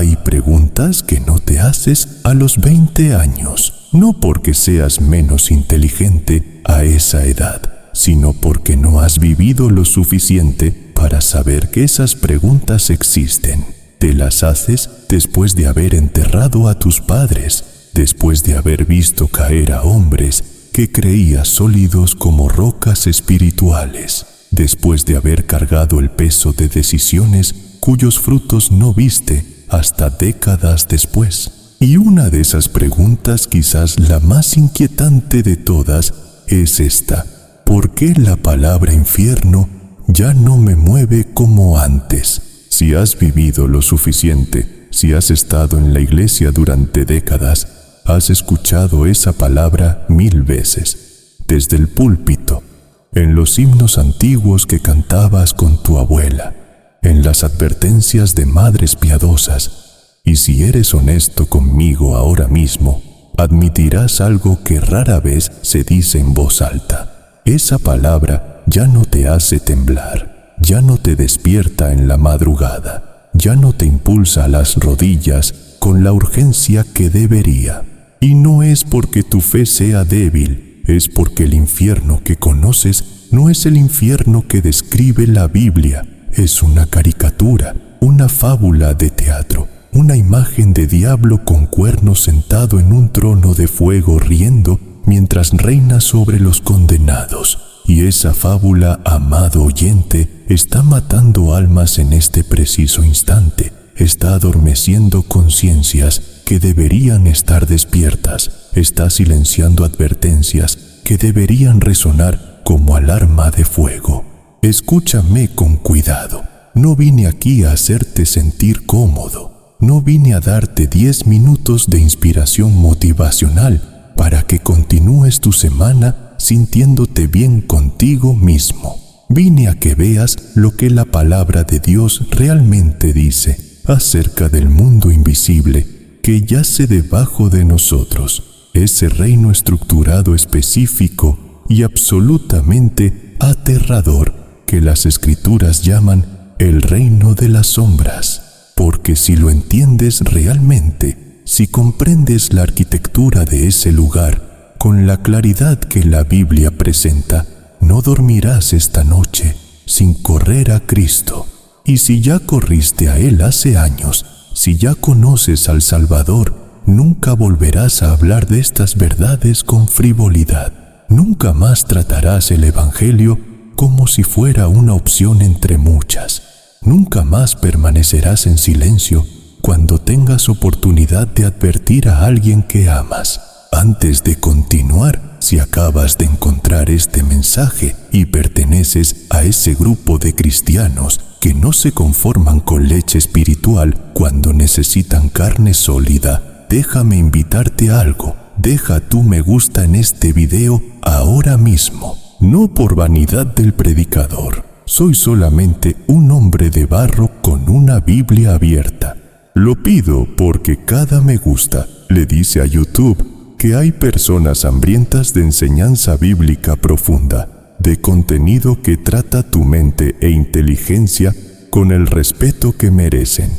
Hay preguntas que no te haces a los 20 años, no porque seas menos inteligente a esa edad, sino porque no has vivido lo suficiente para saber que esas preguntas existen. Te las haces después de haber enterrado a tus padres, después de haber visto caer a hombres que creías sólidos como rocas espirituales, después de haber cargado el peso de decisiones cuyos frutos no viste hasta décadas después. Y una de esas preguntas, quizás la más inquietante de todas, es esta: ¿por qué la palabra infierno ya no me mueve como antes? Si has vivido lo suficiente, si has estado en la iglesia durante décadas, has escuchado esa palabra 1000 veces, desde el púlpito, en los himnos antiguos que cantabas con tu abuela, en las advertencias de madres piadosas. Y si eres honesto conmigo ahora mismo, admitirás algo que rara vez se dice en voz alta. Esa palabra ya no te hace temblar, ya no te despierta en la madrugada, ya no te impulsa a las rodillas con la urgencia que debería. Y no es porque tu fe sea débil, es porque el infierno que conoces no es el infierno que describe la Biblia. Es una caricatura, una fábula de teatro, una imagen de diablo con cuernos sentado en un trono de fuego riendo mientras reina sobre los condenados. Y esa fábula, amado oyente, está matando almas en este preciso instante, está adormeciendo conciencias que deberían estar despiertas, está silenciando advertencias que deberían resonar como alarma de fuego. Escúchame con cuidado. No vine aquí a hacerte sentir cómodo. No vine a darte 10 minutos de inspiración motivacional para que continúes tu semana sintiéndote bien contigo mismo. Vine a que veas lo que la palabra de Dios realmente dice acerca del mundo invisible que yace debajo de nosotros, ese reino estructurado, específico y absolutamente aterrador que las Escrituras llaman el reino de las sombras. Porque si lo entiendes realmente, si comprendes la arquitectura de ese lugar con la claridad que la Biblia presenta, no dormirás esta noche sin correr a Cristo. Y si ya corriste a Él hace años, si ya conoces al Salvador, nunca volverás a hablar de estas verdades con frivolidad. Nunca más tratarás el Evangelio como si fuera una opción entre muchas. Nunca más permanecerás en silencio cuando tengas oportunidad de advertir a alguien que amas. Antes de continuar, si acabas de encontrar este mensaje y perteneces a ese grupo de cristianos que no se conforman con leche espiritual cuando necesitan carne sólida, déjame invitarte a algo. Deja tu me gusta en este video ahora mismo. No por vanidad del predicador. Soy solamente un hombre de barro con una Biblia abierta. Lo pido porque cada me gusta le dice a YouTube que hay personas hambrientas de enseñanza bíblica profunda, de contenido que trata tu mente e inteligencia con el respeto que merecen.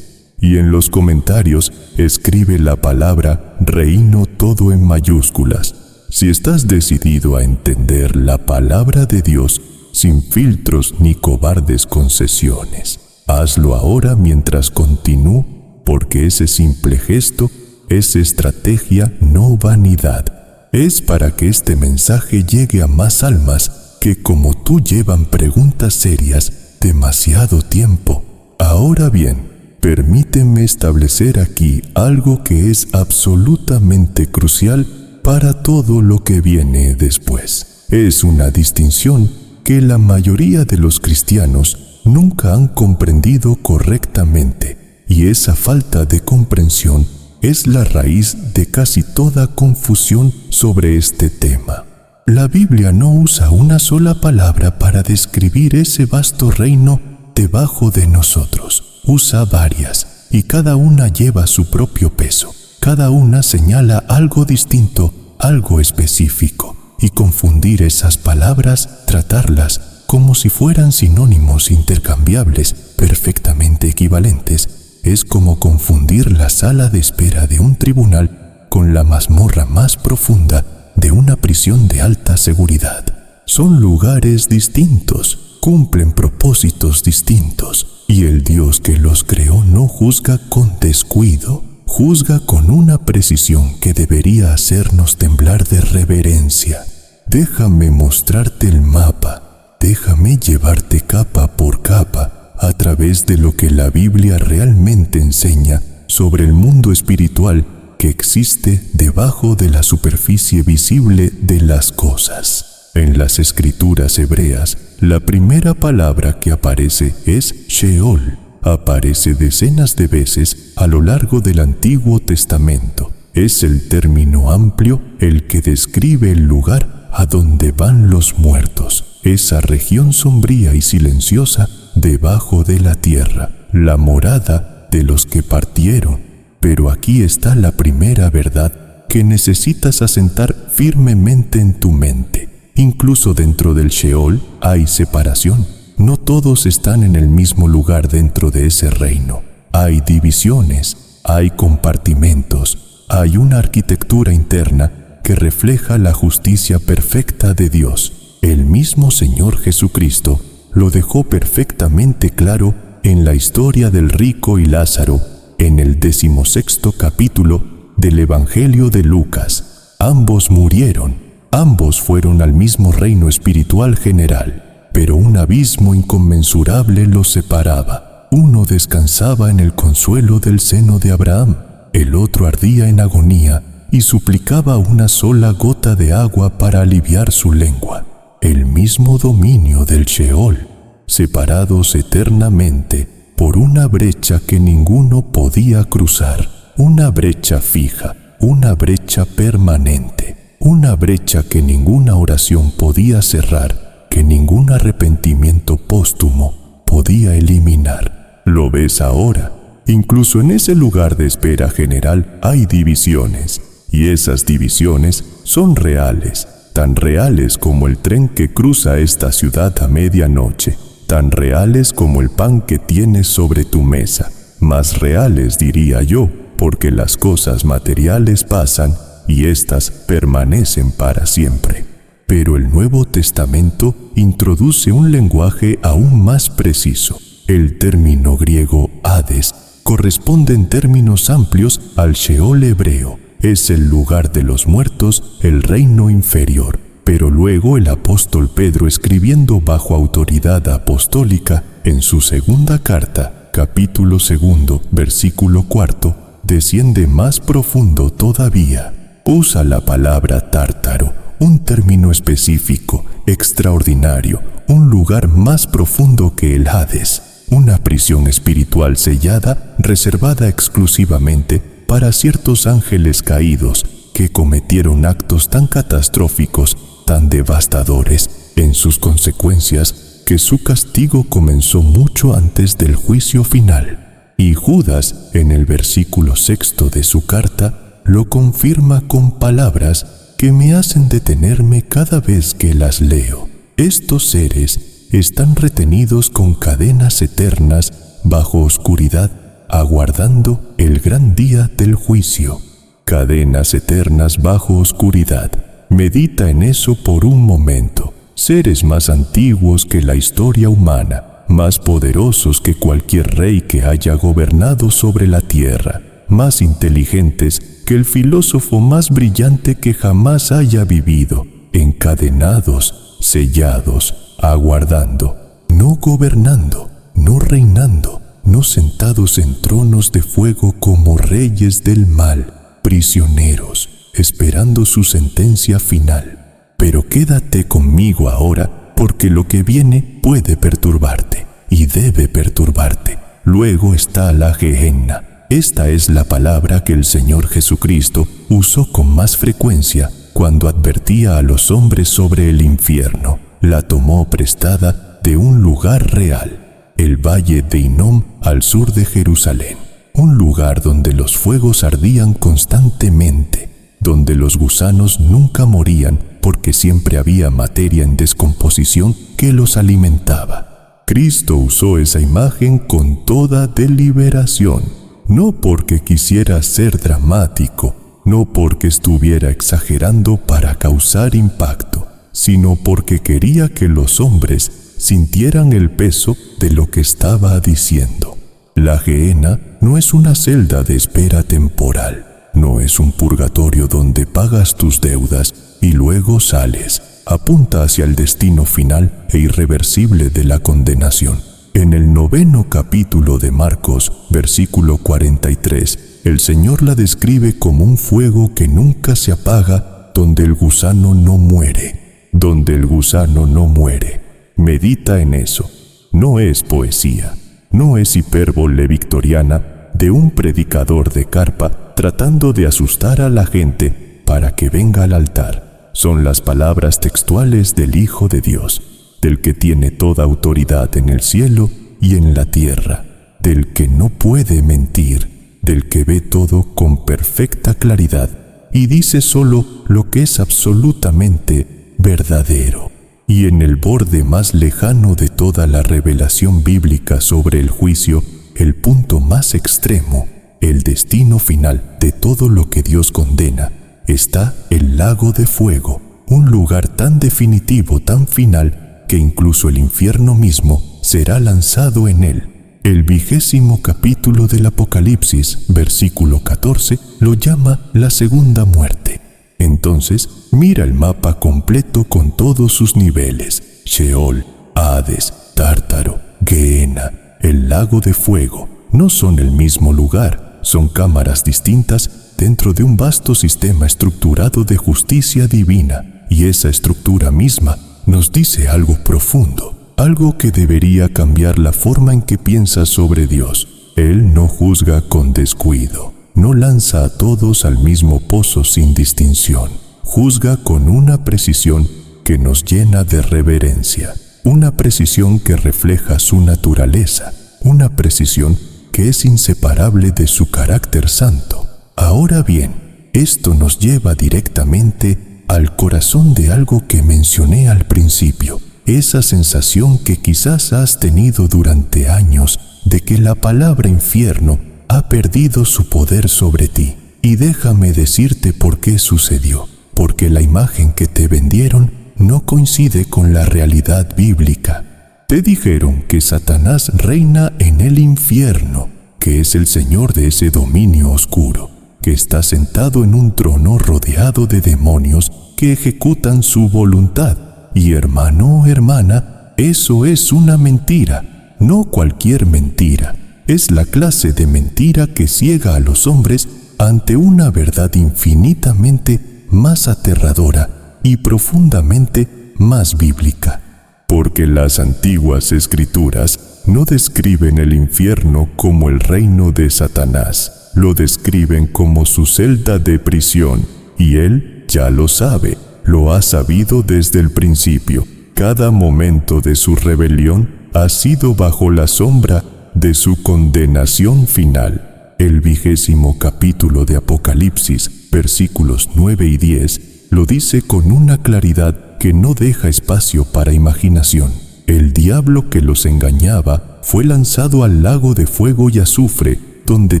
Y en los comentarios escribe la palabra reino todo en mayúsculas. Si estás decidido a entender la palabra de Dios sin filtros ni cobardes concesiones, hazlo ahora mientras continúo, porque ese simple gesto es estrategia, no vanidad. Es para que este mensaje llegue a más almas que como tú llevan preguntas serias demasiado tiempo. Ahora bien, permíteme establecer aquí algo que es absolutamente crucial para todo lo que viene después. Es una distinción que la mayoría de los cristianos nunca han comprendido correctamente, y esa falta de comprensión es la raíz de casi toda confusión sobre este tema. La Biblia no usa una sola palabra para describir ese vasto reino debajo de nosotros. Usa varias, y cada una lleva su propio peso. Cada una señala algo distinto, algo específico. Y confundir esas palabras, tratarlas como si fueran sinónimos intercambiables, perfectamente equivalentes, es como confundir la sala de espera de un tribunal con la mazmorra más profunda de una prisión de alta seguridad. Son lugares distintos, cumplen propósitos distintos, y el Dios que los creó no juzga con descuido, juzga con una precisión que debería hacernos temblar de reverencia. Déjame mostrarte el mapa, déjame llevarte capa por capa a través de lo que la Biblia realmente enseña sobre el mundo espiritual que existe debajo de la superficie visible de las cosas. En las escrituras hebreas, la primera palabra que aparece es Sheol. Aparece decenas de veces a lo largo del Antiguo Testamento. Es el término amplio el que describe el lugar a donde van los muertos, esa región sombría y silenciosa debajo de la tierra, la morada de los que partieron. Pero aquí está la primera verdad que necesitas asentar firmemente en tu mente. Incluso dentro del Sheol hay separación. No todos están en el mismo lugar dentro de ese reino. Hay divisiones, hay compartimentos, hay una arquitectura interna que refleja la justicia perfecta de Dios. El mismo Señor Jesucristo lo dejó perfectamente claro en la historia del rico y Lázaro, en el 16º capítulo del Evangelio de Lucas. Ambos murieron, ambos fueron al mismo reino espiritual general, pero un abismo inconmensurable los separaba. Uno descansaba en el consuelo del seno de Abraham, el otro ardía en agonía y suplicaba una sola gota de agua para aliviar su lengua. El mismo dominio del Sheol, separados eternamente por una brecha que ninguno podía cruzar, una brecha fija, una brecha permanente, una brecha que ninguna oración podía cerrar, que ningún arrepentimiento póstumo podía eliminar. ¿Lo ves ahora? Incluso en ese lugar de espera general hay divisiones, y esas divisiones son reales, tan reales como el tren que cruza esta ciudad a medianoche, tan reales como el pan que tienes sobre tu mesa, más reales diría yo, porque las cosas materiales pasan y éstas permanecen para siempre. Pero el Nuevo Testamento introduce un lenguaje aún más preciso. El término griego Hades corresponde en términos amplios al Sheol hebreo. Es el lugar de los muertos, el reino inferior. Pero luego el apóstol Pedro, escribiendo bajo autoridad apostólica en su segunda carta, capítulo 2, versículo 4, desciende más profundo todavía. Usa la palabra tártaro, un término específico, extraordinario, un lugar más profundo que el Hades, una prisión espiritual sellada, reservada exclusivamente para ciertos ángeles caídos que cometieron actos tan catastróficos, tan devastadores en sus consecuencias, que su castigo comenzó mucho antes del juicio final. Y Judas, en el versículo 6 de su carta, lo confirma con palabras que me hacen detenerme cada vez que las leo. Estos seres están retenidos con cadenas eternas bajo oscuridad, aguardando el gran día del juicio. Cadenas eternas bajo oscuridad. Medita en eso por un momento. Seres más antiguos que la historia humana, más poderosos que cualquier rey que haya gobernado sobre la tierra, más inteligentes que el filósofo más brillante que jamás haya vivido, encadenados, sellados, aguardando, no gobernando, no reinando, no sentados en tronos de fuego como reyes del mal, prisioneros, esperando su sentencia final. Pero quédate conmigo ahora, porque lo que viene puede perturbarte, y debe perturbarte. Luego está la Gehenna. Esta es la palabra que el Señor Jesucristo usó con más frecuencia cuando advertía a los hombres sobre el infierno. La tomó prestada de un lugar real, el valle de Hinnom al sur de Jerusalén, un lugar donde los fuegos ardían constantemente, donde los gusanos nunca morían porque siempre había materia en descomposición que los alimentaba. Cristo usó esa imagen con toda deliberación. no porque quisiera ser dramático, no porque estuviera exagerando para causar impacto, sino porque quería que los hombres sintieran el peso de lo que estaba diciendo. La Gehenna no es una celda de espera temporal, no es un purgatorio donde pagas tus deudas y luego sales. Apunta hacia el destino final e irreversible de la condenación. En el 9º capítulo de Marcos, versículo 43, el Señor la describe como un fuego que nunca se apaga, donde el gusano no muere. Donde el gusano no muere. Medita en eso. No es poesía, no es hipérbole victoriana de un predicador de carpa tratando de asustar a la gente para que venga al altar. Son las palabras textuales del Hijo de Dios, del que tiene toda autoridad en el cielo y en la tierra, del que no puede mentir, del que ve todo con perfecta claridad y dice solo lo que es absolutamente verdadero. Y en el borde más lejano de toda la revelación bíblica sobre el juicio, el punto más extremo, el destino final de todo lo que Dios condena, está el lago de fuego, un lugar tan definitivo, tan final, que incluso el infierno mismo será lanzado en él. El 20º capítulo del Apocalipsis, versículo 14, lo llama la segunda muerte. Entonces, mira el mapa completo con todos sus niveles: Sheol, Hades, Tártaro, Gehenna, el lago de fuego. No son el mismo lugar, son cámaras distintas dentro de un vasto sistema estructurado de justicia divina, y esa estructura misma nos dice algo profundo, algo que debería cambiar la forma en que piensas sobre Dios. Él no juzga con descuido, no lanza a todos al mismo pozo sin distinción, juzga con una precisión que nos llena de reverencia, una precisión que refleja su naturaleza, una precisión que es inseparable de su carácter santo. Ahora bien, esto nos lleva directamente al corazón de algo que mencioné al principio, esa sensación que quizás has tenido durante años de que la palabra infierno ha perdido su poder sobre ti. Y déjame decirte por qué sucedió, porque la imagen que te vendieron no coincide con la realidad bíblica. Te dijeron que Satanás reina en el infierno, que es el señor de ese dominio oscuro, que está sentado en un trono rodeado de demonios que ejecutan su voluntad. Y hermano o hermana, eso es una mentira, no cualquier mentira. Es la clase de mentira que ciega a los hombres ante una verdad infinitamente más aterradora y profundamente más bíblica. Porque las antiguas escrituras no describen el infierno como el reino de Satanás. Lo describen como su celda de prisión, y él ya lo sabe, lo ha sabido desde el principio. Cada momento de su rebelión ha sido bajo la sombra de su condenación final. El 20º capítulo de Apocalipsis, versículos 9 y 10, lo dice con una claridad que no deja espacio para imaginación. El diablo que los engañaba fue lanzado al lago de fuego y azufre, donde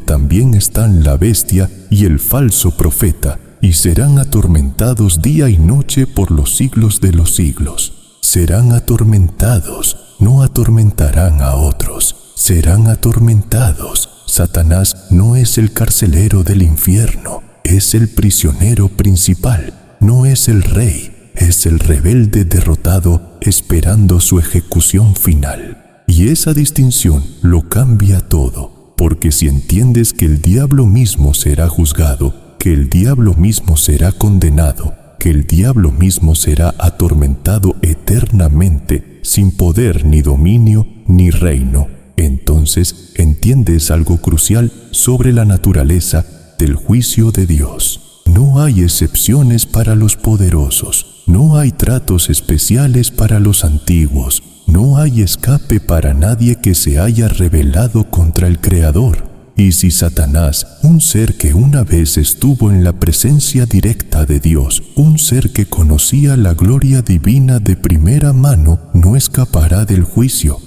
también están la bestia y el falso profeta, y serán atormentados día y noche por los siglos de los siglos. Serán atormentados, no atormentarán a otros, serán atormentados. Satanás no es el carcelero del infierno, es el prisionero principal, no es el rey, es el rebelde derrotado esperando su ejecución final. Y esa distinción lo cambia todo. Porque si entiendes que el diablo mismo será juzgado, que el diablo mismo será condenado, que el diablo mismo será atormentado eternamente, sin poder ni dominio ni reino, entonces entiendes algo crucial sobre la naturaleza del juicio de Dios. No hay excepciones para los poderosos, no hay tratos especiales para los antiguos, no hay escape para nadie que se haya rebelado contra el Creador. Y si Satanás, un ser que una vez estuvo en la presencia directa de Dios, un ser que conocía la gloria divina de primera mano, no escapará del juicio.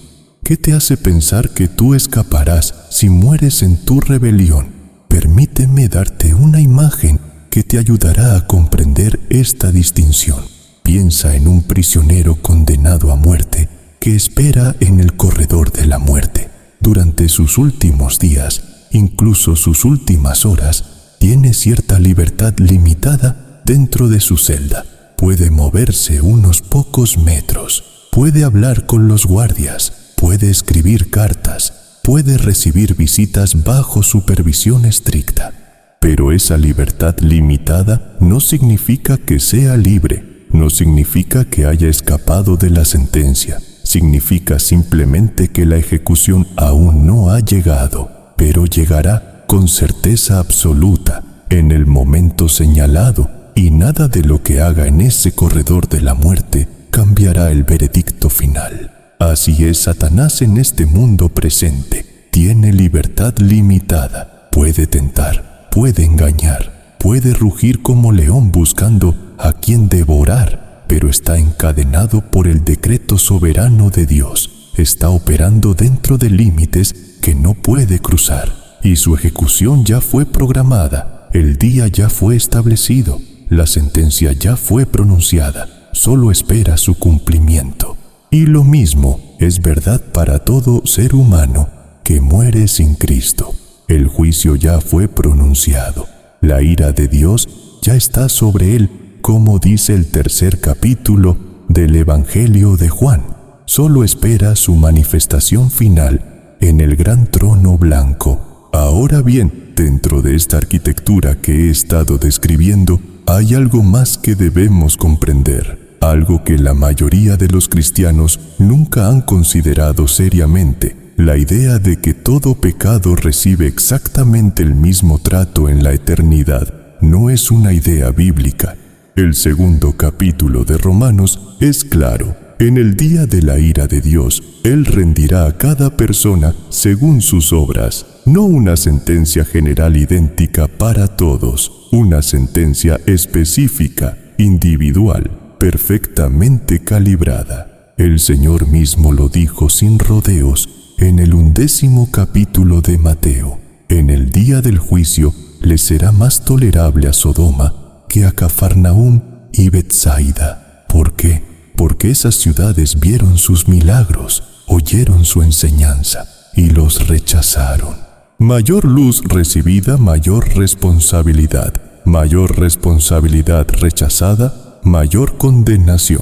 ¿Qué te hace pensar que tú escaparás si mueres en tu rebelión? Permíteme darte una imagen que te ayudará a comprender esta distinción. Piensa en un prisionero condenado a muerte que espera en el corredor de la muerte. Durante sus últimos días, incluso sus últimas horas, tiene cierta libertad limitada dentro de su celda. Puede moverse unos pocos metros, puede hablar con los guardias, puede escribir cartas, puede recibir visitas bajo supervisión estricta. Pero esa libertad limitada no significa que sea libre, no significa que haya escapado de la sentencia. Significa simplemente que la ejecución aún no ha llegado, pero llegará con certeza absoluta en el momento señalado, y nada de lo que haga en ese corredor de la muerte cambiará el veredicto final. Así es Satanás en este mundo presente. Tiene libertad limitada, puede tentar, puede engañar, puede rugir como león buscando a quien devorar, pero está encadenado por el decreto soberano de Dios. Está operando dentro de límites que no puede cruzar, y su ejecución ya fue programada, el día ya fue establecido, la sentencia ya fue pronunciada, solo espera su cumplimiento. Y lo mismo es verdad para todo ser humano que muere sin Cristo. El juicio ya fue pronunciado, la ira de Dios ya está sobre él, como dice el 3 capítulo del Evangelio de Juan. Solo espera su manifestación final en el gran trono blanco. Ahora bien, dentro de esta arquitectura que he estado describiendo, hay algo más que debemos comprender, algo que la mayoría de los cristianos nunca han considerado seriamente: la idea de que todo pecado recibe exactamente el mismo trato en la eternidad. No es una idea bíblica. El 2 capítulo de Romanos es claro. En el día de la ira de Dios, Él rendirá a cada persona según sus obras. No una sentencia general idéntica para todos, una sentencia específica, individual, perfectamente calibrada. El Señor mismo lo dijo sin rodeos en el 11 capítulo de Mateo. En el día del juicio le será más tolerable a Sodoma que a Cafarnaúm y Betsaida. ¿Por qué? Porque esas ciudades vieron sus milagros, oyeron su enseñanza y los rechazaron. Mayor luz recibida, mayor responsabilidad. Mayor responsabilidad rechazada, mayor condenación.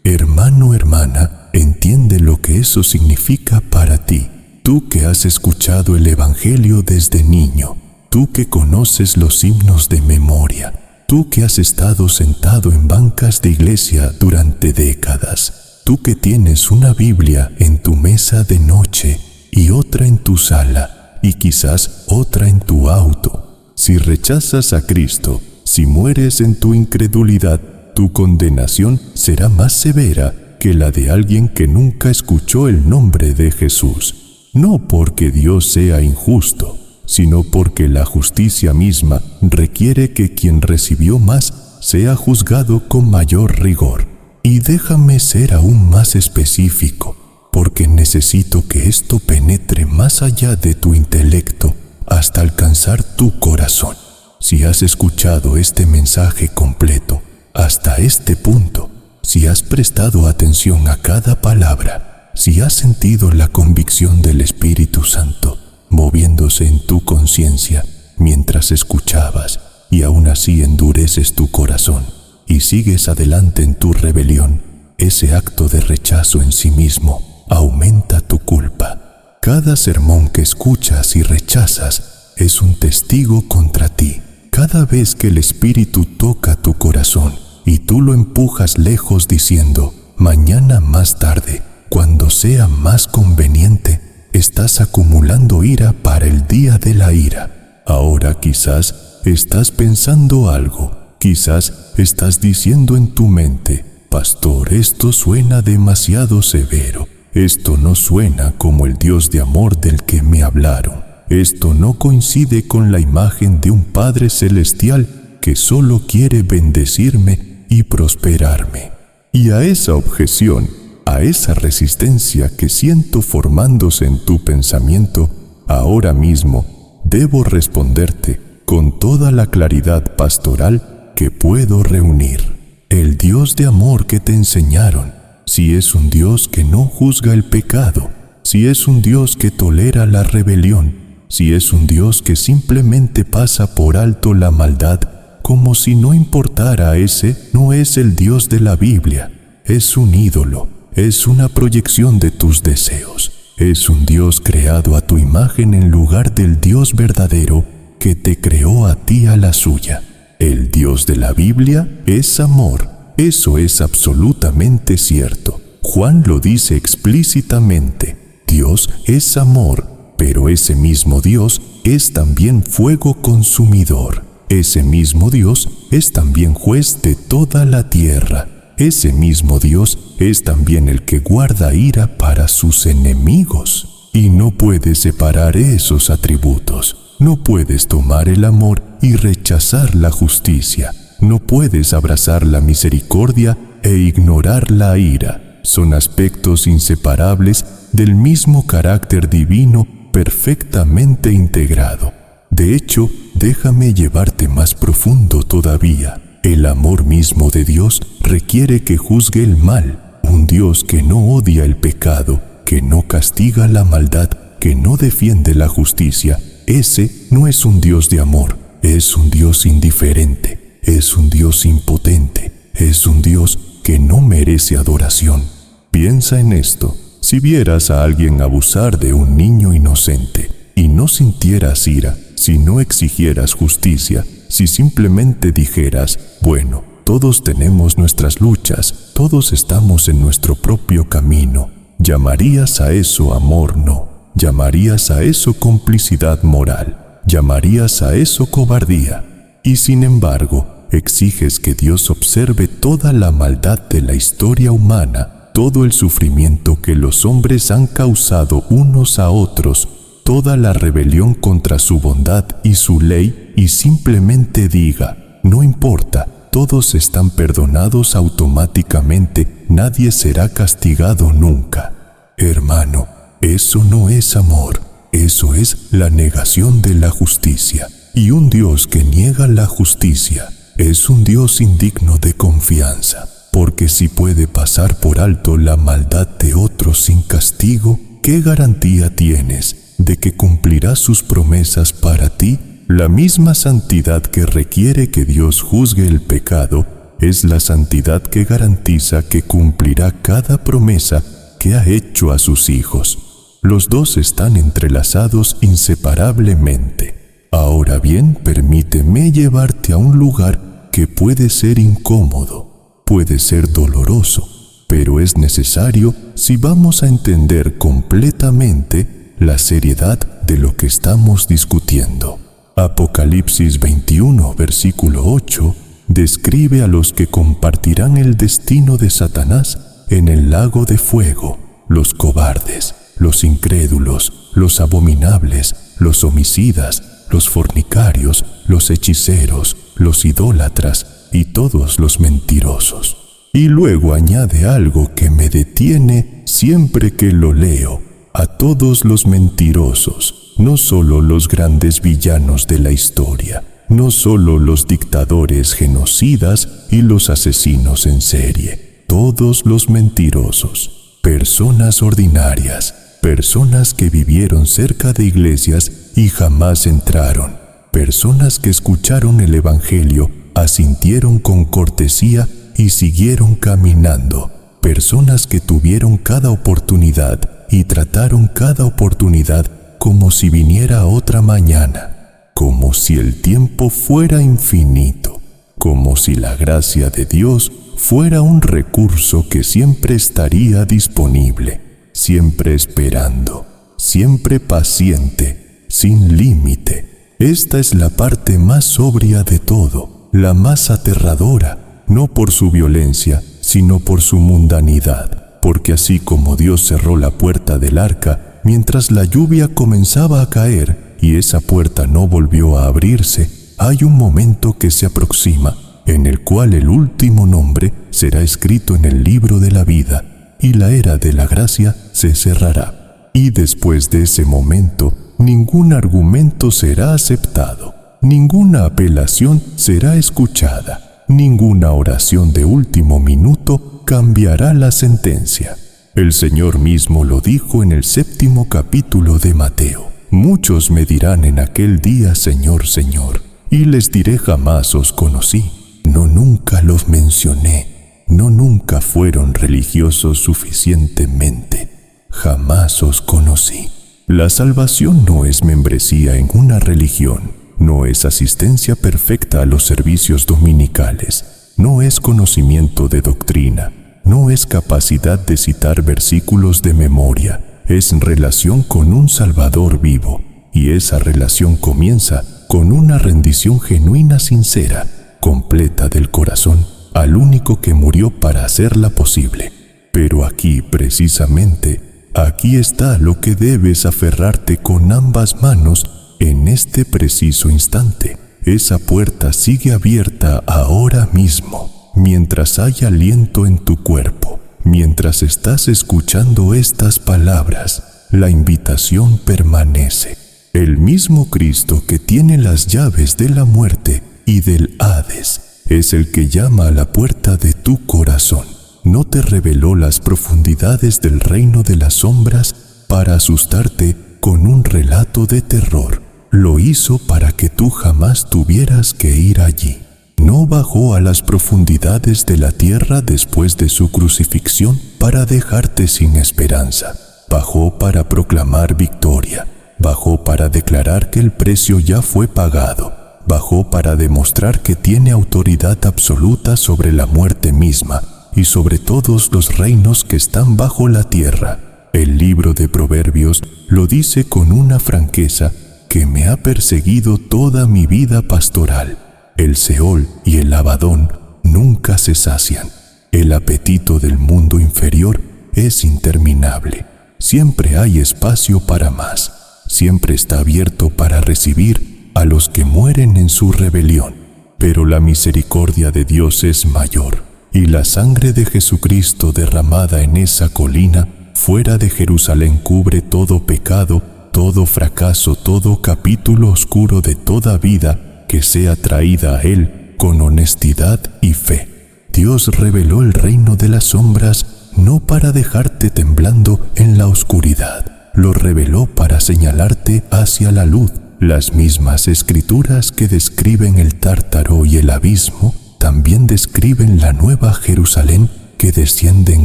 Hermano, hermana, entiende lo que eso significa para ti. Tú que has escuchado el Evangelio desde niño, tú que conoces los himnos de memoria, tú que has estado sentado en bancas de iglesia durante décadas, tú que tienes una Biblia en tu mesa de noche y otra en tu sala y quizás otra en tu auto. Si rechazas a Cristo, si mueres en tu incredulidad, tu condenación será más severa que la de alguien que nunca escuchó el nombre de Jesús. No porque Dios sea injusto, sino porque la justicia misma requiere que quien recibió más sea juzgado con mayor rigor. Y déjame ser aún más específico, porque necesito que esto penetre más allá de tu intelecto hasta alcanzar tu corazón. Si has escuchado este mensaje completo hasta este punto, si has prestado atención a cada palabra, si has sentido la convicción del Espíritu Santo moviéndose en tu conciencia mientras escuchabas, y aún así endureces tu corazón y sigues adelante en tu rebelión, ese acto de rechazo en sí mismo aumenta tu culpa. Cada sermón que escuchas y rechazas es un testigo contra ti. Cada vez que el Espíritu toca tu corazón y tú lo empujas lejos diciendo: mañana más tarde, cuando sea más conveniente, estás acumulando ira para el día de la ira. Ahora quizás estás pensando algo, quizás estás diciendo en tu mente: pastor, esto suena demasiado severo, esto no suena como el Dios de amor del que me hablaron, esto no coincide con la imagen de un Padre Celestial que solo quiere bendecirme y prosperarme. Y a esa objeción, a esa resistencia que siento formándose en tu pensamiento, ahora mismo debo responderte con toda la claridad pastoral que puedo reunir. El Dios de amor que te enseñaron, si es un Dios que no juzga el pecado, si es un Dios que tolera la rebelión, si es un Dios que simplemente pasa por alto la maldad, como si no importara, ese no es el Dios de la Biblia. Es un ídolo, es una proyección de tus deseos. Es un Dios creado a tu imagen en lugar del Dios verdadero que te creó a ti a la suya. El Dios de la Biblia es amor. Eso es absolutamente cierto. Juan lo dice explícitamente. Dios es amor, pero ese mismo Dios es también fuego consumidor. Ese mismo Dios es también juez de toda la tierra. Ese mismo Dios es también el que guarda ira para sus enemigos. Y no puedes separar esos atributos. No puedes tomar el amor y rechazar la justicia. No puedes abrazar la misericordia e ignorar la ira. Son aspectos inseparables del mismo carácter divino perfectamente integrado. De hecho, déjame llevarte más profundo todavía. El amor mismo de Dios requiere que juzgue el mal. Un Dios que no odia el pecado, que no castiga la maldad, que no defiende la justicia. Ese no es un Dios de amor, es un Dios indiferente, es un Dios impotente, es un Dios que no merece adoración. Piensa en esto. Si vieras a alguien abusar de un niño inocente y no sintieras ira, si no exigieras justicia, si simplemente dijeras, bueno, todos tenemos nuestras luchas, todos estamos en nuestro propio camino, ¿llamarías a eso amor? No. ¿Llamarías a eso complicidad moral? ¿Llamarías a eso cobardía? Y sin embargo, exiges que Dios observe toda la maldad de la historia humana, todo el sufrimiento que los hombres han causado unos a otros, toda la rebelión contra su bondad y su ley, y simplemente diga, no importa, todos están perdonados automáticamente, nadie será castigado nunca. Hermano, eso no es amor, eso es la negación de la justicia. Y un Dios que niega la justicia es un Dios indigno de confianza, porque si puede pasar por alto la maldad de otros sin castigo, ¿qué garantía tienes de que cumplirá sus promesas para ti? La misma santidad que requiere que Dios juzgue el pecado es la santidad que garantiza que cumplirá cada promesa que ha hecho a sus hijos. Los dos están entrelazados inseparablemente. Ahora bien, permíteme llevarte a un lugar que puede ser incómodo, puede ser doloroso, pero es necesario si vamos a entender completamente la seriedad de lo que estamos discutiendo. Apocalipsis 21, versículo 8, describe a los que compartirán el destino de Satanás en el lago de fuego, los cobardes, los incrédulos, los abominables, los homicidas, los fornicarios, los hechiceros, los idólatras y todos los mentirosos. Y luego añade algo que me detiene siempre que lo leo: a todos los mentirosos, no solo los grandes villanos de la historia, no solo los dictadores genocidas y los asesinos en serie, todos los mentirosos, personas ordinarias, personas que vivieron cerca de iglesias y jamás entraron, personas que escucharon el Evangelio, asintieron con cortesía y siguieron caminando, personas que tuvieron cada oportunidad y trataron cada oportunidad como si viniera otra mañana, como si el tiempo fuera infinito, como si la gracia de Dios fuera un recurso que siempre estaría disponible, siempre esperando, siempre paciente, sin límite. Esta es la parte más sobria de todo, la más aterradora, no por su violencia, sino por su mundanidad, porque así como Dios cerró la puerta del arca mientras la lluvia comenzaba a caer y esa puerta no volvió a abrirse, hay un momento que se aproxima, en el cual el último nombre será escrito en el libro de la vida, y la era de la gracia se cerrará. Y después de ese momento, ningún argumento será aceptado, ninguna apelación será escuchada, ninguna oración de último minuto cambiará la sentencia. El Señor mismo lo dijo en el 7º capítulo de Mateo. Muchos me dirán en aquel día, Señor, Señor, y les diré, jamás os conocí. No, nunca los mencioné. No, nunca fueron religiosos suficientemente. Jamás os conocí. La salvación no es membresía en una religión, no es asistencia perfecta a los servicios dominicales, no es conocimiento de doctrina, no es capacidad de citar versículos de memoria. Es relación con un Salvador vivo, y esa relación comienza con una rendición genuina, sincera, completa del corazón, al único que murió para hacerla posible. Pero aquí, precisamente, aquí está lo que debes aferrarte con ambas manos en este preciso instante. Esa puerta sigue abierta ahora mismo, mientras hay aliento en tu cuerpo. Mientras estás escuchando estas palabras, la invitación permanece. El mismo Cristo que tiene las llaves de la muerte y del Hades es el que llama a la puerta de tu corazón. No te reveló las profundidades del reino de las sombras para asustarte con un relato de terror. Lo hizo para que tú jamás tuvieras que ir allí. No bajó a las profundidades de la tierra después de su crucifixión para dejarte sin esperanza. Bajó para proclamar victoria. Bajó para declarar que el precio ya fue pagado. Bajó para demostrar que tiene autoridad absoluta sobre la muerte misma y sobre todos los reinos que están bajo la tierra. El libro de Proverbios lo dice con una franqueza que me ha perseguido toda mi vida pastoral. El Seol y el Abadón nunca se sacian. El apetito del mundo inferior es interminable. Siempre hay espacio para más. Siempre está abierto para recibir a los que mueren en su rebelión. Pero la misericordia de Dios es mayor, y la sangre de Jesucristo derramada en esa colina fuera de Jerusalén cubre todo pecado, todo fracaso, todo capítulo oscuro de toda vida que sea traída a Él con honestidad y fe. Dios reveló el reino de las sombras no para dejarte temblando en la oscuridad, lo reveló para señalarte hacia la luz. Las mismas escrituras que describen el Tártaro y el abismo también describen la nueva Jerusalén que desciende en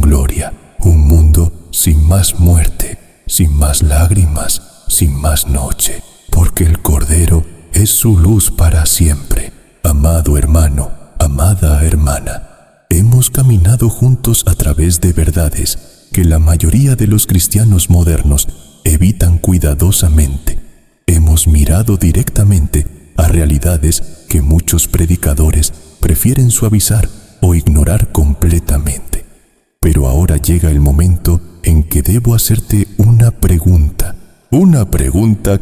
gloria, un mundo sin más muerte, sin más lágrimas, sin más noche, porque el Cordero es su luz para siempre. Amado hermano, amada hermana, hemos caminado juntos a través de verdades que la mayoría de los cristianos modernos evitan cuidadosamente. Hemos mirado directamente a realidades que muchos predicadores prefieren suavizar o ignorar completamente. Pero ahora llega el momento en que debo hacerte una pregunta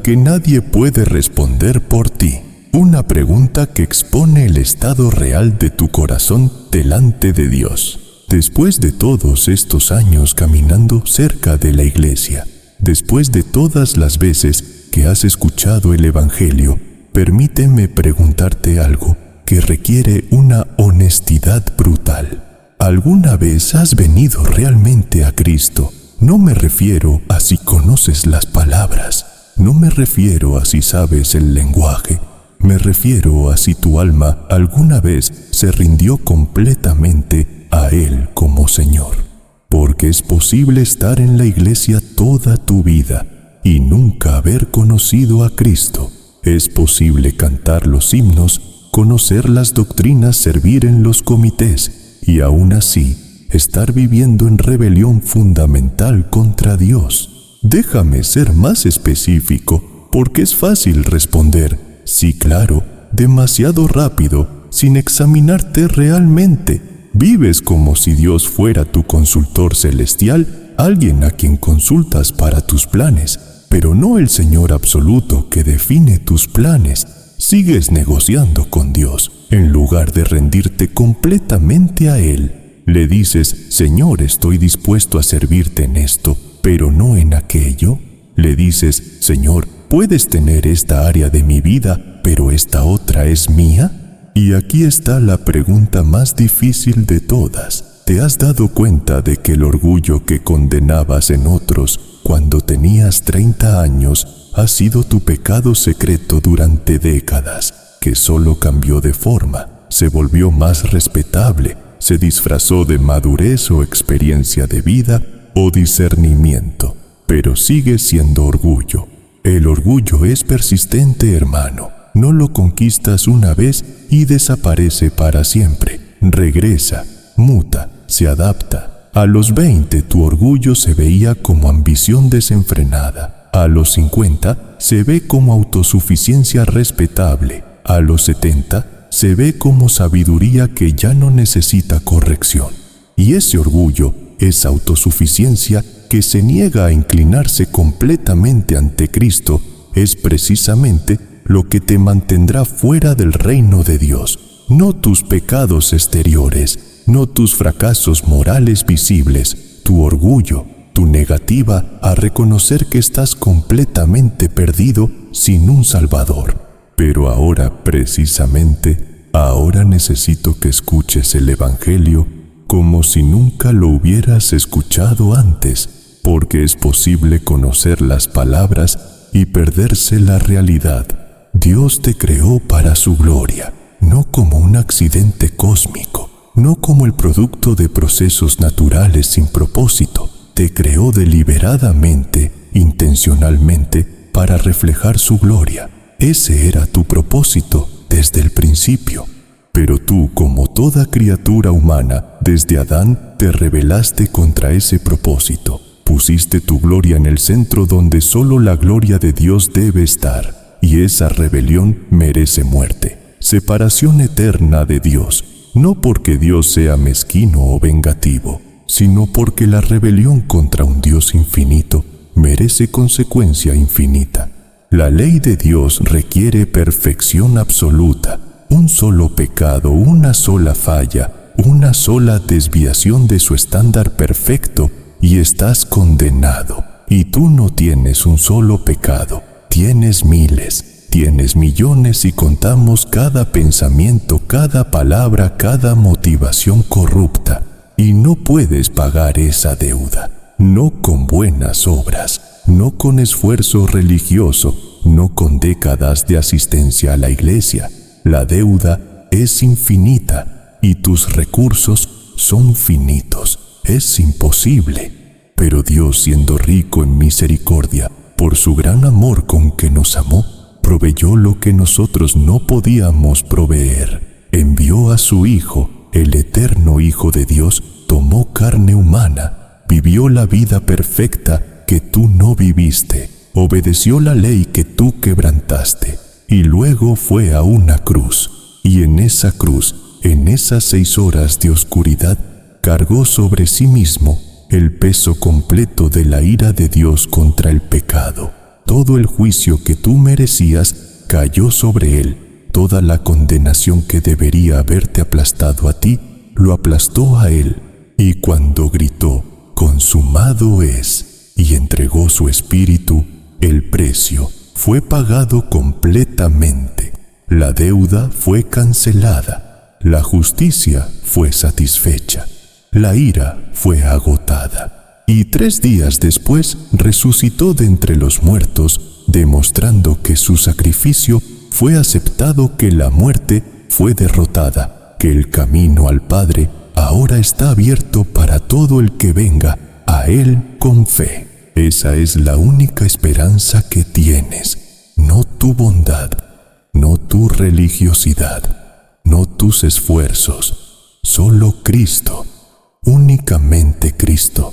que nadie puede responder por ti. Una pregunta que expone el estado real de tu corazón delante de Dios. Después de todos estos años caminando cerca de la iglesia, después de todas las veces que has escuchado el Evangelio, permíteme preguntarte algo que requiere una honestidad brutal. ¿Alguna vez has venido realmente a Cristo? No me refiero a si conoces las palabras, no me refiero a si sabes el lenguaje, me refiero a si tu alma alguna vez se rindió completamente a Él como Señor. Porque es posible estar en la iglesia toda tu vida y nunca haber conocido a Cristo. Es posible cantar los himnos, conocer las doctrinas, servir en los comités y aún así estar viviendo en rebelión fundamental contra Dios. Déjame ser más específico, porque es fácil responder, sí, claro, demasiado rápido, sin examinarte realmente. Vives como si Dios fuera tu consultor celestial, alguien a quien consultas para tus planes, pero no el Señor absoluto que define tus planes. Sigues negociando con Dios, en lugar de rendirte completamente a Él. Le dices, Señor, estoy dispuesto a servirte en esto, pero no en aquello. Le dices, Señor, puedes tener esta área de mi vida, pero esta otra es mía. Y aquí está la pregunta más difícil de todas. ¿Te has dado cuenta de que el orgullo que condenabas en otros cuando tenías 30 años ha sido tu pecado secreto durante décadas, que solo cambió de forma, se volvió más respetable, se disfrazó de madurez o experiencia de vida o discernimiento, pero sigue siendo orgullo? El orgullo es persistente, hermano. No lo conquistas una vez y desaparece para siempre. Regresa, muta, se adapta. A los 20 tu orgullo se veía como ambición desenfrenada. A los 50 se ve como autosuficiencia respetable. A los 70 se ve como sabiduría que ya no necesita corrección. Y ese orgullo, esa autosuficiencia que se niega a inclinarse completamente ante Cristo, es precisamente lo que te mantendrá fuera del reino de Dios. No tus pecados exteriores, no tus fracasos morales visibles, tu orgullo, tu negativa a reconocer que estás completamente perdido sin un Salvador. Pero ahora, precisamente, ahora necesito que escuches el Evangelio como si nunca lo hubieras escuchado antes, porque es posible conocer las palabras y perderse la realidad. Dios te creó para su gloria, no como un accidente cósmico, no como el producto de procesos naturales sin propósito. Te creó deliberadamente, intencionalmente, para reflejar su gloria. Ese era tu propósito desde el principio. Pero tú, como toda criatura humana, desde Adán, te rebelaste contra ese propósito. Pusiste tu gloria en el centro donde solo la gloria de Dios debe estar. Y esa rebelión merece muerte, separación eterna de Dios. No porque Dios sea mezquino o vengativo, sino porque la rebelión contra un Dios infinito merece consecuencia infinita. La ley de Dios requiere perfección absoluta. Un solo pecado, una sola falla, una sola desviación de su estándar perfecto y estás condenado. Y tú no tienes un solo pecado, tienes miles. Tienes millones y contamos cada pensamiento, cada palabra, cada motivación corrupta. Y no puedes pagar esa deuda. No con buenas obras, no con esfuerzo religioso, no con décadas de asistencia a la iglesia. La deuda es infinita y tus recursos son finitos. Es imposible. Pero Dios, siendo rico en misericordia, por su gran amor con que nos amó, proveyó lo que nosotros no podíamos proveer. Envió a su Hijo, el eterno Hijo de Dios, tomó carne humana, vivió la vida perfecta que tú no viviste, obedeció la ley que tú quebrantaste, y luego fue a una cruz. Y en esa cruz, en esas 6 horas de oscuridad, cargó sobre sí mismo el peso completo de la ira de Dios contra el pecado. Todo el juicio que tú merecías cayó sobre él. Toda la condenación que debería haberte aplastado a ti, lo aplastó a él. Y cuando gritó, consumado es, y entregó su espíritu, el precio fue pagado completamente. La deuda fue cancelada. La justicia fue satisfecha. La ira fue agotada. Y 3 días después resucitó de entre los muertos, demostrando que su sacrificio fue aceptado, que la muerte fue derrotada, que el camino al Padre ahora está abierto para todo el que venga a Él con fe. Esa es la única esperanza que tienes, no tu bondad, no tu religiosidad, no tus esfuerzos, solo Cristo, únicamente Cristo.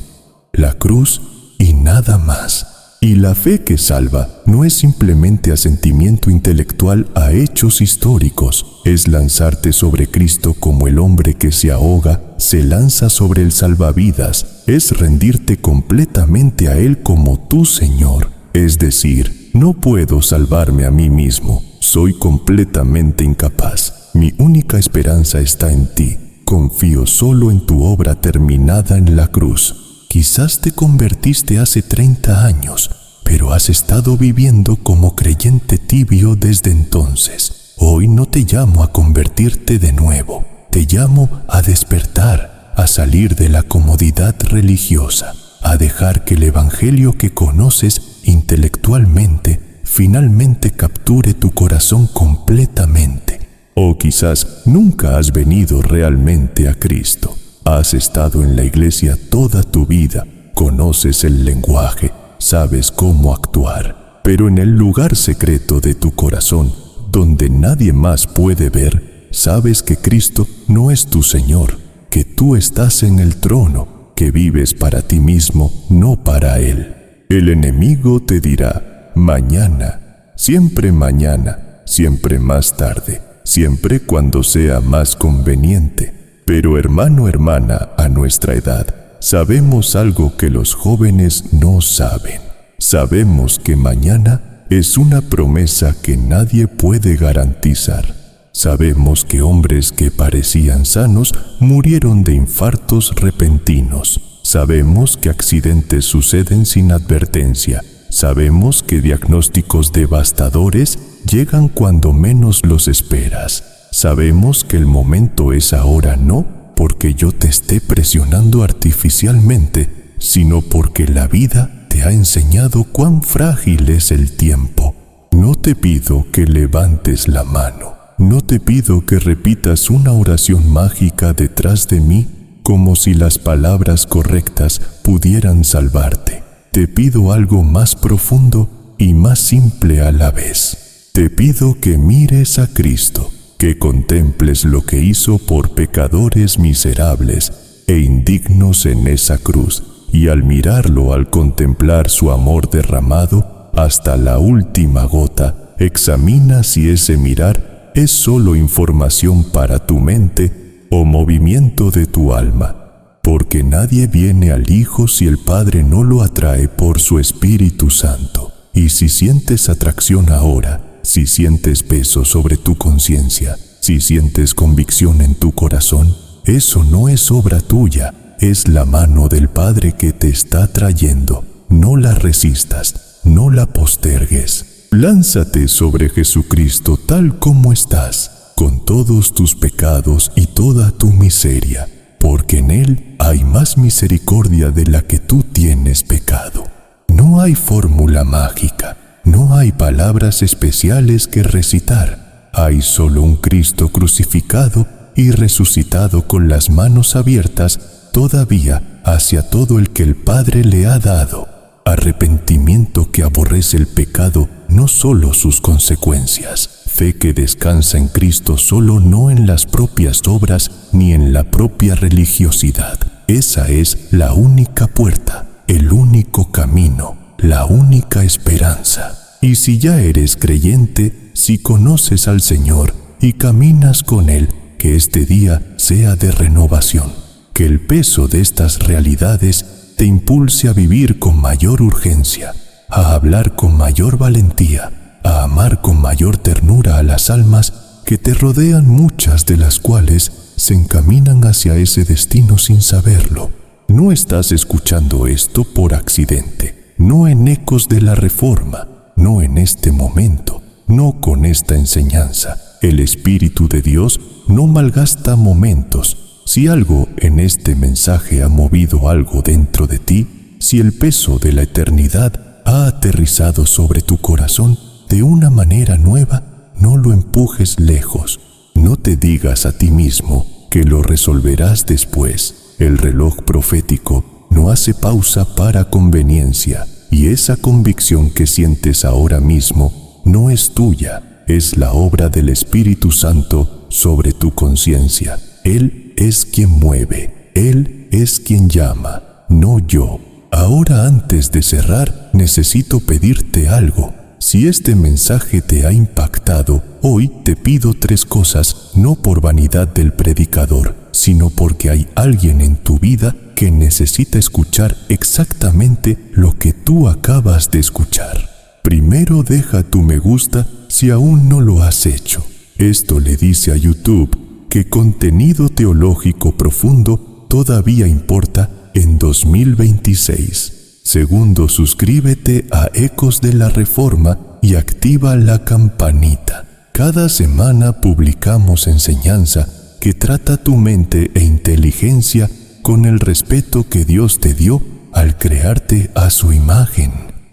La cruz y nada más. Y la fe que salva no es simplemente asentimiento intelectual a hechos históricos. Es lanzarte sobre Cristo como el hombre que se ahoga se lanza sobre el salvavidas. Es rendirte completamente a Él como tu Señor. Es decir, no puedo salvarme a mí mismo. Soy completamente incapaz. Mi única esperanza está en ti. confío solo en tu obra terminada en la cruz. Quizás te convertiste hace 30 años, pero has estado viviendo como creyente tibio desde entonces. Hoy no te llamo a convertirte de nuevo, te llamo a despertar, a salir de la comodidad religiosa, a dejar que el evangelio que conoces intelectualmente finalmente capture tu corazón completamente. O quizás nunca has venido realmente a Cristo. Has estado en la iglesia toda tu vida, conoces el lenguaje, sabes cómo actuar, pero en el lugar secreto de tu corazón, donde nadie más puede ver, sabes que Cristo no es tu Señor, que tú estás en el trono, que vives para ti mismo, no para Él. El enemigo te dirá, mañana, siempre más tarde, siempre cuando sea más conveniente. Pero hermano, hermana, a nuestra edad, sabemos algo que los jóvenes no saben. Sabemos que mañana es una promesa que nadie puede garantizar. Sabemos que hombres que parecían sanos murieron de infartos repentinos. Sabemos que accidentes suceden sin advertencia. Sabemos que diagnósticos devastadores llegan cuando menos los esperas. Sabemos que el momento es ahora, no porque yo te esté presionando artificialmente, sino porque la vida te ha enseñado cuán frágil es el tiempo. No te pido que levantes la mano. No te pido que repitas una oración mágica detrás de mí como si las palabras correctas pudieran salvarte. Te pido algo más profundo y más simple a la vez. Te pido que mires a Cristo, que contemples lo que hizo por pecadores miserables e indignos en esa cruz, y al mirarlo, al contemplar su amor derramado hasta la última gota, examina si ese mirar es solo información para tu mente o movimiento de tu alma, porque nadie viene al Hijo si el Padre no lo atrae por su Espíritu Santo. Y si sientes atracción ahora, si sientes peso sobre tu conciencia, si sientes convicción en tu corazón, eso no es obra tuya, es la mano del Padre que te está trayendo. No la resistas, no la postergues. Lánzate sobre Jesucristo tal como estás, con todos tus pecados y toda tu miseria, porque en Él hay más misericordia de la que tú tienes pecado. No hay fórmula mágica, no hay palabras especiales que recitar. Hay solo un Cristo crucificado y resucitado con las manos abiertas todavía hacia todo el que el Padre le ha dado. Arrepentimiento que aborrece el pecado, no solo sus consecuencias. Fe que descansa en Cristo solo, no en las propias obras ni en la propia religiosidad. Esa es la única puerta, el único camino, la única esperanza. Y si ya eres creyente, si conoces al Señor y caminas con Él, que este día sea de renovación. Que el peso de estas realidades te impulse a vivir con mayor urgencia, a hablar con mayor valentía, a amar con mayor ternura a las almas que te rodean, muchas de las cuales se encaminan hacia ese destino sin saberlo. No estás escuchando esto por accidente, no en ecos de la Reforma, no en este momento, no con esta enseñanza. El Espíritu de Dios no malgasta momentos. Si algo en este mensaje ha movido algo dentro de ti, si el peso de la eternidad ha aterrizado sobre tu corazón de una manera nueva, no lo empujes lejos. No te digas a ti mismo que lo resolverás después. El reloj profético no hace pausa para conveniencia, y esa convicción que sientes ahora mismo no es tuya, es la obra del Espíritu Santo sobre tu conciencia. Él es quien mueve, Él es quien llama, no yo. Ahora, antes de cerrar, necesito pedirte algo. Si este mensaje te ha impactado, hoy te pido 3 cosas, no por vanidad del predicador, sino porque hay alguien en tu vida que necesita escuchar exactamente lo que tú acabas de escuchar. Primero, deja tu me gusta si aún no lo has hecho. Esto le dice a YouTube ¿qué contenido teológico profundo todavía importa en 2026? Segundo, suscríbete a Ecos de la Reforma y activa la campanita. Cada semana publicamos enseñanza que trata tu mente e inteligencia con el respeto que Dios te dio al crearte a su imagen.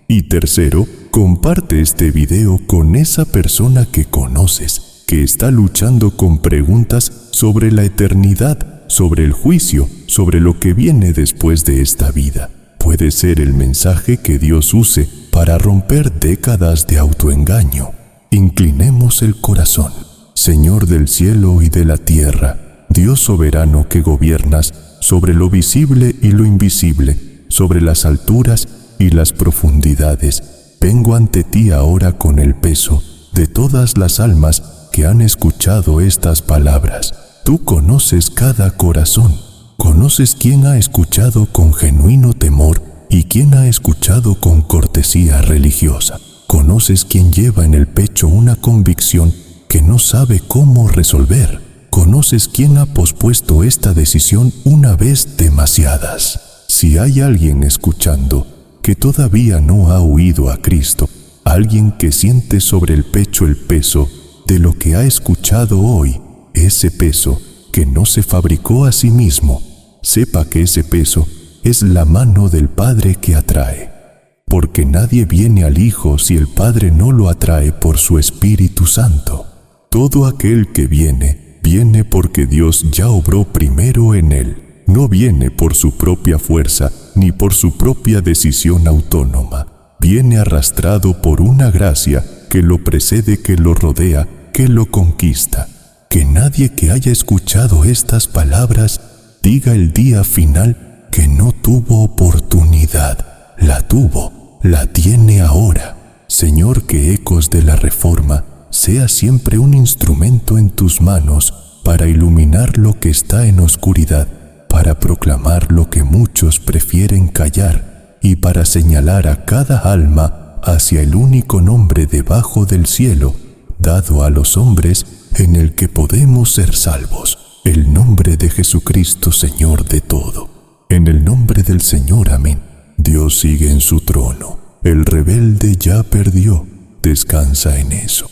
Y tercero, comparte este video con esa persona que conoces, que está luchando con preguntas sobre la eternidad, sobre el juicio, sobre lo que viene después de esta vida. Puede ser el mensaje que Dios use para romper décadas de autoengaño. Inclinemos el corazón. Señor del cielo y de la tierra, Dios soberano que gobiernas sobre lo visible y lo invisible, sobre las alturas y las profundidades, vengo ante ti ahora con el peso de todas las almas que han escuchado estas palabras. Tú conoces cada corazón, conoces quién ha escuchado con genuino temor y quién ha escuchado con cortesía religiosa. Conoces quién lleva en el pecho una convicción que no sabe cómo resolver. Conoces quién ha pospuesto esta decisión una vez demasiadas. Si hay alguien escuchando que todavía no ha huido a Cristo, alguien que siente sobre el pecho el peso de lo que ha escuchado hoy, ese peso que no se fabricó a sí mismo, sepa que ese peso es la mano del Padre que atrae. Porque nadie viene al Hijo si el Padre no lo atrae por su Espíritu Santo. Todo aquel que viene, viene porque Dios ya obró primero en él. No viene por su propia fuerza ni por su propia decisión autónoma. Viene arrastrado por una gracia que lo precede, que lo rodea, que lo conquista. Que nadie que haya escuchado estas palabras diga el día final que no tuvo oportunidad. La tuvo, la tiene ahora. Señor, que Ecos de la Reforma sea siempre un instrumento en tus manos para iluminar lo que está en oscuridad, para proclamar lo que muchos prefieren callar y para señalar a cada alma hacia el único nombre debajo del cielo, dado a los hombres, en el que podemos ser salvos, el nombre de Jesucristo, Señor de todo. En el nombre del Señor, amén. Dios sigue en su trono. El rebelde ya perdió. Descansa en eso.